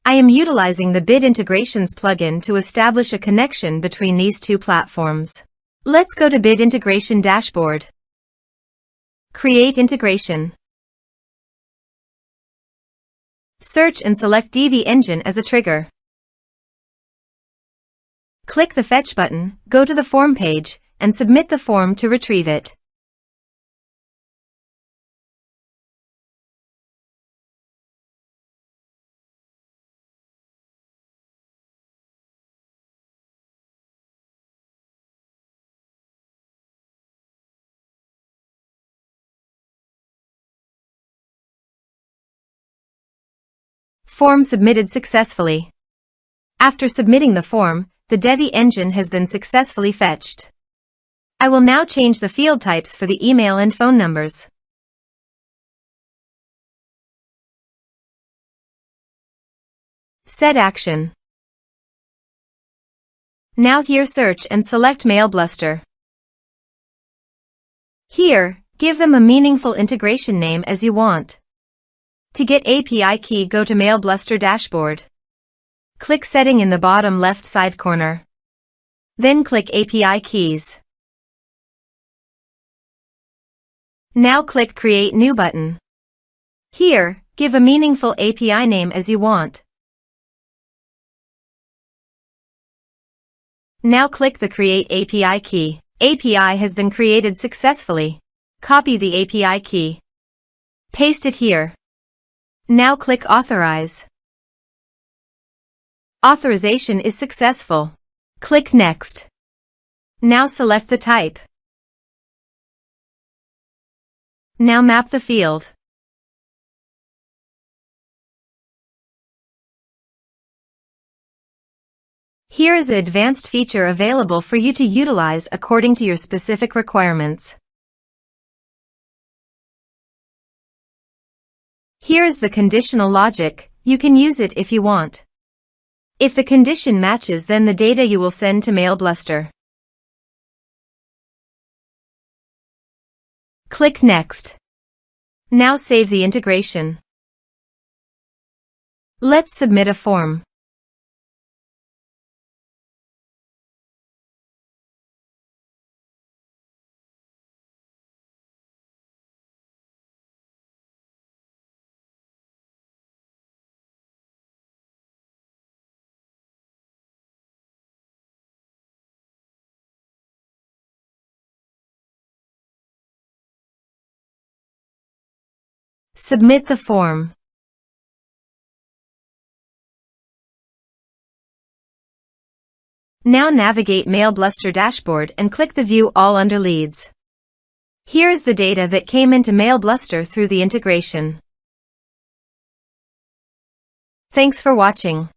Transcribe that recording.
I am utilizing the Bid Integrations plugin to establish a connection between these two platforms. Let's go to Bid Integration Dashboard. Create integration. Search and select Divi Engine as a trigger. Click the Fetch button, go to the form page, and submit the form to retrieve it. Form submitted successfully. After submitting the form, the Divi engine has been successfully fetched. I will now change the field types for the email and phone numbers. Set action. Now here search and select MailBluster. Here, give them a meaningful integration name as you want. To get API key, go to MailBluster dashboard. Click Setting in the bottom left side corner. Then click API keys. Now click Create New button. Here, give a meaningful API name as you want. Now click the Create API key. API has been created successfully. Copy the API key. Paste it here. Now click Authorize. Authorization is successful. Click Next. Now select the type. Now map the field. Here is an advanced feature available for you to utilize according to your specific requirements. Here is the conditional logic. You can use it if you want. If the condition matches, then the data you will send to MailBluster. Click Next. Now save the integration. Let's submit a form. Submit the form. Now navigate MailBluster dashboard and click the View All under Leads. Here is the data that came into MailBluster through the integration. Thanks for watching.